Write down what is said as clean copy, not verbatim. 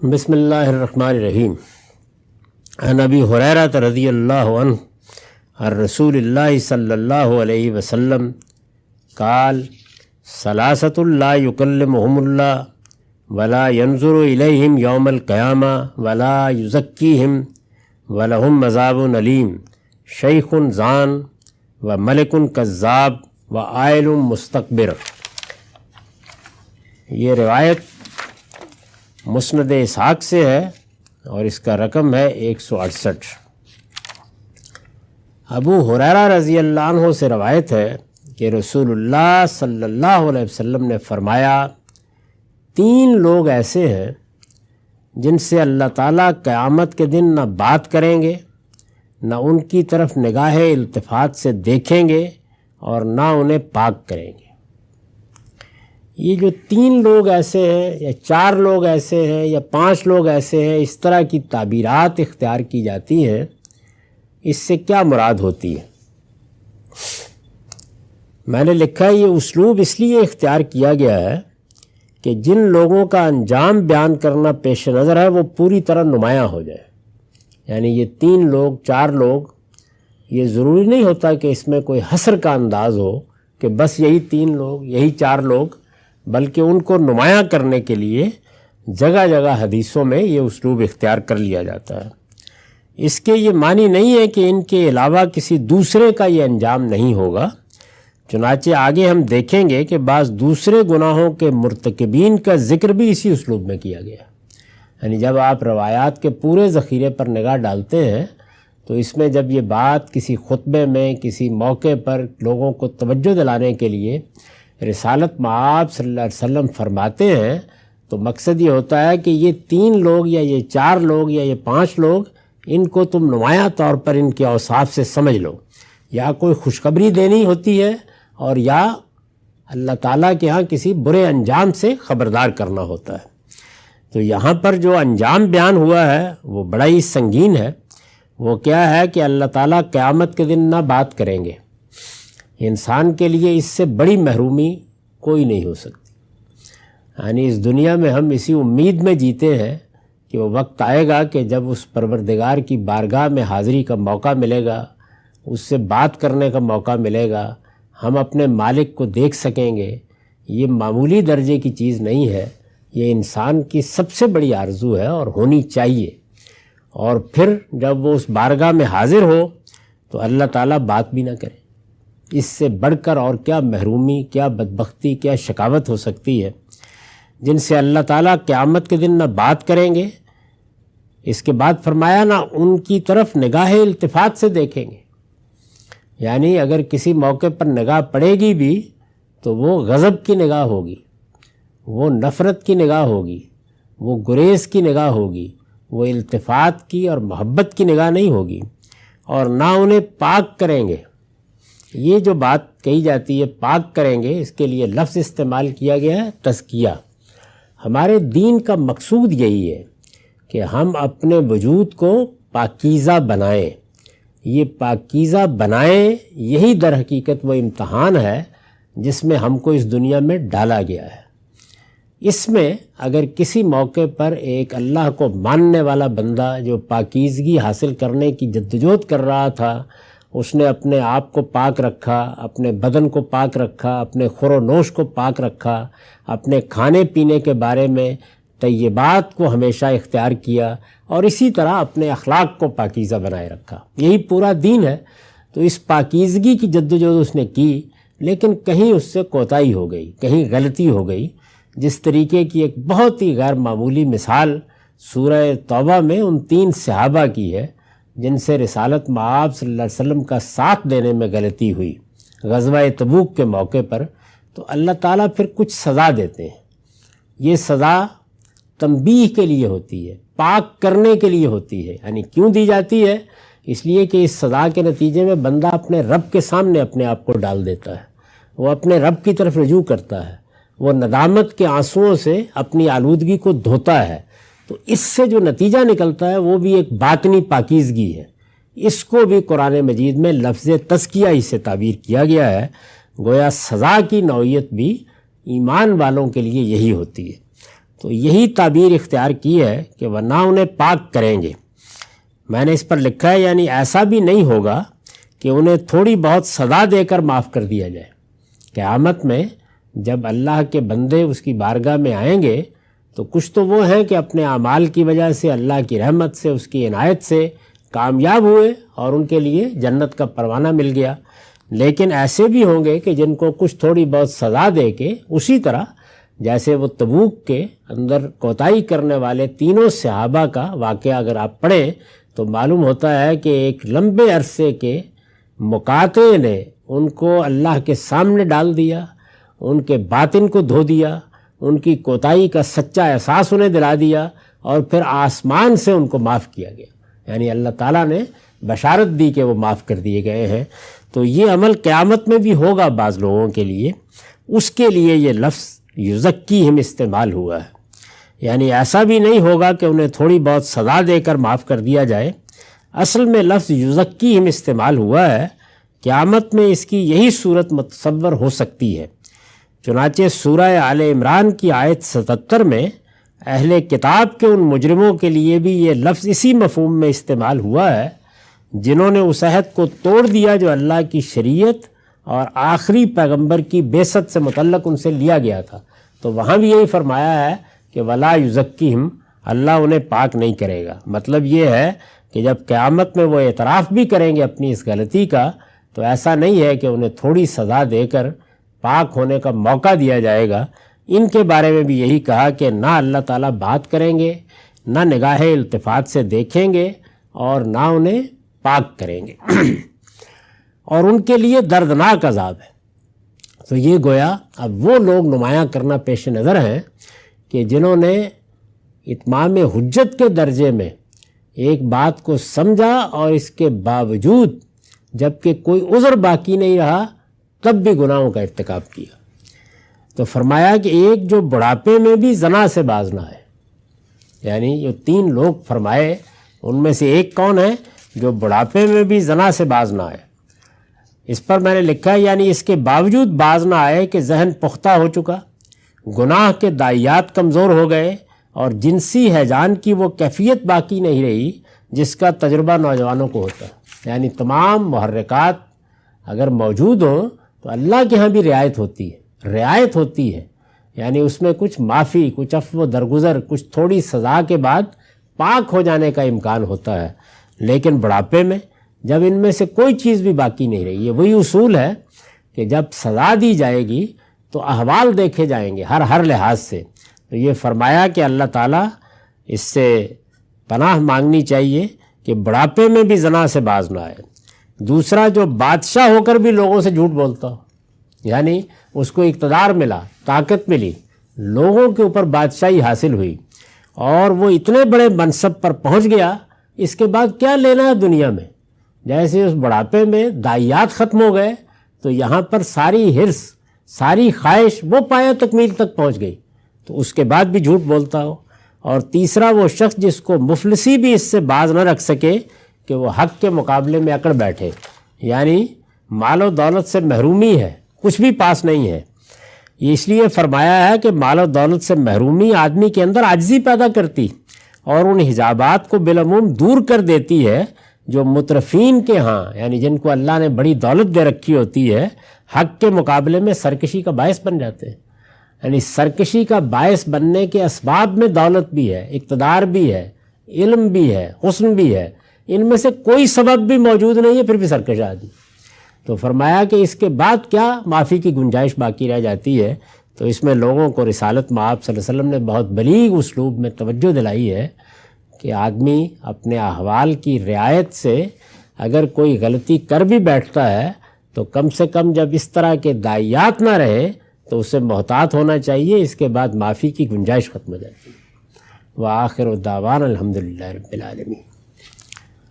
بسم اللہ الرحمن الرحیم. عن ابی ہریرہ رضی اللہ عنہ عن رسول اللہ صلی اللہ علیہ وسلم قال ثلاثۃ لا یکلمہم اللہ ولا ينظر الیہم یوم القیامہ ولا یزکیہم ولہم عذاب علیم شیخ زان و ملک کذاب و عائل مستکبر. یہ روایت مسند اسحاق سے ہے اور اس کا رقم ہے 168. ابو ہریرہ رضی اللہ عنہ سے روایت ہے کہ رسول اللہ صلی اللہ علیہ وسلم نے فرمایا 3 لوگ ایسے ہیں جن سے اللہ تعالیٰ قیامت کے دن نہ بات کریں گے، نہ ان کی طرف نگاہ التفات سے دیکھیں گے اور نہ انہیں پاک کریں گے. یہ جو 3 لوگ ایسے ہیں یا 4 لوگ ایسے ہیں یا 5 لوگ ایسے ہیں، اس طرح کی تعبیرات اختیار کی جاتی ہیں. اس سے کیا مراد ہوتی ہے؟ میں نے لکھا ہے یہ اسلوب اس لیے اختیار کیا گیا ہے کہ جن لوگوں کا انجام بیان کرنا پیش نظر ہے وہ پوری طرح نمایاں ہو جائے. یعنی یہ 3 لوگ 4 لوگ، یہ ضروری نہیں ہوتا کہ اس میں کوئی حصر کا انداز ہو کہ بس یہی 3 لوگ یہی 4 لوگ، بلکہ ان کو نمایاں کرنے کے لیے جگہ جگہ حدیثوں میں یہ اسلوب اختیار کر لیا جاتا ہے. اس کے یہ معنی نہیں ہے کہ ان کے علاوہ کسی دوسرے کا یہ انجام نہیں ہوگا. چنانچہ آگے ہم دیکھیں گے کہ بعض دوسرے گناہوں کے مرتکبین کا ذکر بھی اسی اسلوب میں کیا گیا. یعنی جب آپ روایات کے پورے ذخیرے پر نگاہ ڈالتے ہیں تو اس میں جب یہ بات کسی خطبے میں کسی موقع پر لوگوں کو توجہ دلانے کے لیے رسالت مآب صلی اللہ علیہ وسلم فرماتے ہیں تو مقصد یہ ہوتا ہے کہ یہ 3 لوگ یا یہ 4 لوگ یا یہ 5 لوگ، ان کو تم نمایاں طور پر ان کے اوصاف سے سمجھ لو. یا کوئی خوشخبری دینی ہوتی ہے اور یا اللہ تعالیٰ کے ہاں کسی برے انجام سے خبردار کرنا ہوتا ہے. تو یہاں پر جو انجام بیان ہوا ہے وہ بڑا ہی سنگین ہے. وہ کیا ہے کہ اللہ تعالیٰ قیامت کے دن نہ بات کریں گے. انسان کے لیے اس سے بڑی محرومی کوئی نہیں ہو سکتی. یعنی اس دنیا میں ہم اسی امید میں جیتے ہیں کہ وہ وقت آئے گا کہ جب اس پروردگار کی بارگاہ میں حاضری کا موقع ملے گا، اس سے بات کرنے کا موقع ملے گا، ہم اپنے مالک کو دیکھ سکیں گے. یہ معمولی درجے کی چیز نہیں ہے، یہ انسان کی سب سے بڑی آرزو ہے اور ہونی چاہیے. اور پھر جب وہ اس بارگاہ میں حاضر ہو تو اللہ تعالیٰ بات بھی نہ کرے. اس سے بڑھ کر اور کیا محرومی، کیا بدبختی، کیا شقاوت ہو سکتی ہے. جن سے اللہ تعالیٰ قیامت کے دن نہ بات کریں گے، اس کے بعد فرمایا نہ ان کی طرف نگاہ التفات سے دیکھیں گے. یعنی اگر کسی موقع پر نگاہ پڑے گی بھی تو وہ غضب کی نگاہ ہوگی، وہ نفرت کی نگاہ ہوگی، وہ گریز کی نگاہ ہوگی، وہ التفات کی اور محبت کی نگاہ نہیں ہوگی. اور نہ انہیں پاک کریں گے. یہ جو بات کہی جاتی ہے پاک کریں گے، اس کے لیے لفظ استعمال کیا گیا ہے تزکیہ. ہمارے دین کا مقصود یہی ہے کہ ہم اپنے وجود کو پاکیزہ بنائیں. یہ پاکیزہ بنائیں، یہی در حقیقت وہ امتحان ہے جس میں ہم کو اس دنیا میں ڈالا گیا ہے. اس میں اگر کسی موقع پر ایک اللہ کو ماننے والا بندہ جو پاکیزگی حاصل کرنے کی جدوجہد کر رہا تھا، اس نے اپنے آپ کو پاک رکھا، اپنے بدن کو پاک رکھا، اپنے خور و نوش کو پاک رکھا، اپنے کھانے پینے کے بارے میں طیبات کو ہمیشہ اختیار کیا، اور اسی طرح اپنے اخلاق کو پاکیزہ بنائے رکھا. یہی پورا دین ہے. تو اس پاکیزگی کی جدوجہد اس نے کی، لیکن کہیں اس سے کوتاہی ہو گئی، کہیں غلطی ہو گئی. جس طریقے کی ایک بہت ہی غیر معمولی مثال سورہ توبہ میں ان 3 صحابہ کی ہے جن سے رسالت مآب صلی اللہ علیہ وسلم کا ساتھ دینے میں غلطی ہوئی غزوہ تبوک کے موقع پر. تو اللہ تعالیٰ پھر کچھ سزا دیتے ہیں. یہ سزا تنبیہ کے لیے ہوتی ہے، پاک کرنے کے لیے ہوتی ہے. یعنی کیوں دی جاتی ہے؟ اس لیے کہ اس سزا کے نتیجے میں بندہ اپنے رب کے سامنے اپنے آپ کو ڈال دیتا ہے، وہ اپنے رب کی طرف رجوع کرتا ہے، وہ ندامت کے آنسوؤں سے اپنی آلودگی کو دھوتا ہے. تو اس سے جو نتیجہ نکلتا ہے وہ بھی ایک باطنی پاکیزگی ہے. اس کو بھی قرآن مجید میں لفظ تزکیہ ہی سے تعبیر کیا گیا ہے. گویا سزا کی نوعیت بھی ایمان والوں کے لیے یہی ہوتی ہے. تو یہی تعبیر اختیار کی ہے کہ وہ نہ انہیں پاک کریں گے. میں نے اس پر لکھا ہے یعنی ایسا بھی نہیں ہوگا کہ انہیں تھوڑی بہت سزا دے کر معاف کر دیا جائے. قیامت میں جب اللہ کے بندے اس کی بارگاہ میں آئیں گے تو کچھ تو وہ ہیں کہ اپنے اعمال کی وجہ سے اللہ کی رحمت سے اس کی عنایت سے کامیاب ہوئے اور ان کے لیے جنت کا پروانہ مل گیا. لیکن ایسے بھی ہوں گے کہ جن کو کچھ تھوڑی بہت سزا دے کے اسی طرح جیسے وہ تبوک کے اندر کوتاہی کرنے والے تینوں صحابہ کا واقعہ اگر آپ پڑھیں تو معلوم ہوتا ہے کہ ایک لمبے عرصے کے مقاطعے نے ان کو اللہ کے سامنے ڈال دیا، ان کے باطن کو دھو دیا، ان کی کوتاہی کا سچا احساس انہیں دلا دیا اور پھر آسمان سے ان کو معاف کیا گیا. یعنی اللہ تعالیٰ نے بشارت دی کہ وہ معاف کر دیے گئے ہیں. تو یہ عمل قیامت میں بھی ہوگا بعض لوگوں کے لیے، اس کے لیے یہ لفظ یزکیہم استعمال ہوا ہے. یعنی ایسا بھی نہیں ہوگا کہ انہیں تھوڑی بہت سزا دے کر معاف کر دیا جائے. اصل میں لفظ یزکیہم استعمال ہوا ہے. قیامت میں اس کی یہی صورت متصور ہو سکتی ہے. چنانچہ سورہ آل عمران کی آیت 77 میں اہل کتاب کے ان مجرموں کے لیے بھی یہ لفظ اسی مفہوم میں استعمال ہوا ہے جنہوں نے اس عہد کو توڑ دیا جو اللہ کی شریعت اور آخری پیغمبر کی بعثت سے متعلق ان سے لیا گیا تھا. تو وہاں بھی یہی فرمایا ہے کہ ولا یزکیہم، اللہ انہیں پاک نہیں کرے گا. مطلب یہ ہے کہ جب قیامت میں وہ اعتراف بھی کریں گے اپنی اس غلطی کا تو ایسا نہیں ہے کہ انہیں تھوڑی سزا دے کر پاک ہونے کا موقع دیا جائے گا. ان کے بارے میں بھی یہی کہا کہ نہ اللہ تعالیٰ بات کریں گے، نہ نگاہ التفات سے دیکھیں گے اور نہ انہیں پاک کریں گے اور ان کے لیے دردناک عذاب ہے. تو یہ گویا اب وہ لوگ نمایاں کرنا پیش نظر ہیں کہ جنہوں نے اتمام حجت کے درجے میں ایک بات کو سمجھا اور اس کے باوجود جب کہ کوئی عذر باقی نہیں رہا تب بھی گناہوں کا ارتکاب کیا. تو فرمایا کہ ایک جو بڑھاپے میں بھی زنا سے باز نہ آئے. یعنی یہ 3 لوگ فرمائے، ان میں سے ایک کون ہے جو بڑھاپے میں بھی زنا سے باز نہ آئے. اس پر میں نے لکھا ہے یعنی اس کے باوجود باز نہ آئے کہ ذہن پختہ ہو چکا، گناہ کے داعیات کمزور ہو گئے اور جنسی ہیجان کی وہ کیفیت باقی نہیں رہی جس کا تجربہ نوجوانوں کو ہوتا ہے. یعنی تمام محرکات اگر موجود ہوں تو اللہ کے ہاں بھی رعایت ہوتی ہے. یعنی اس میں کچھ معافی، کچھ عفو درگزر، کچھ تھوڑی سزا کے بعد پاک ہو جانے کا امکان ہوتا ہے. لیکن بڑھاپے میں جب ان میں سے کوئی چیز بھی باقی نہیں رہی، یہ وہی اصول ہے کہ جب سزا دی جائے گی تو احوال دیکھے جائیں گے ہر لحاظ سے. تو یہ فرمایا کہ اللہ تعالیٰ اس سے پناہ مانگنی چاہیے کہ بڑھاپے میں بھی زنا سے باز نہ آئے. دوسرا، جو بادشاہ ہو کر بھی لوگوں سے جھوٹ بولتا ہو، یعنی اس کو اقتدار ملا، طاقت ملی، لوگوں کے اوپر بادشاہی حاصل ہوئی اور وہ اتنے بڑے منصب پر پہنچ گیا، اس کے بعد کیا لینا ہے دنیا میں. جیسے اس بڑھاپے میں داعیات ختم ہو گئے تو یہاں پر ساری حرص، ساری خواہش وہ پایا تکمیل تک پہنچ گئی، تو اس کے بعد بھی جھوٹ بولتا ہو. اور تیسرا، وہ شخص جس کو مفلسی بھی اس سے باز نہ رکھ سکے کہ وہ حق کے مقابلے میں اکڑ بیٹھے. یعنی مال و دولت سے محرومی ہے، کچھ بھی پاس نہیں ہے. یہ اس لیے فرمایا ہے کہ مال و دولت سے محرومی آدمی کے اندر عاجزی پیدا کرتی اور ان حجابات کو بالعموم دور کر دیتی ہے جو مترفین کے ہاں، یعنی جن کو اللہ نے بڑی دولت دے رکھی ہوتی ہے، حق کے مقابلے میں سرکشی کا باعث بن جاتے ہیں. یعنی سرکشی کا باعث بننے کے اسباب میں دولت بھی ہے، اقتدار بھی ہے، علم بھی ہے، حسن بھی ہے. ان میں سے کوئی سبب بھی موجود نہیں ہے، پھر بھی سرکش آدمی. تو فرمایا کہ اس کے بعد کیا معافی کی گنجائش باقی رہ جاتی ہے. تو اس میں لوگوں کو رسالت مآب صلی اللہ علیہ وسلم نے بہت بلیغ اسلوب میں توجہ دلائی ہے کہ آدمی اپنے احوال کی رعایت سے اگر کوئی غلطی کر بھی بیٹھتا ہے تو کم سے کم جب اس طرح کے داعیات نہ رہے تو اسے محتاط ہونا چاہیے. اس کے بعد معافی کی گنجائش ختم ہو جاتی ہے. وآخر دعوانا الحمدللہ رب العالمین.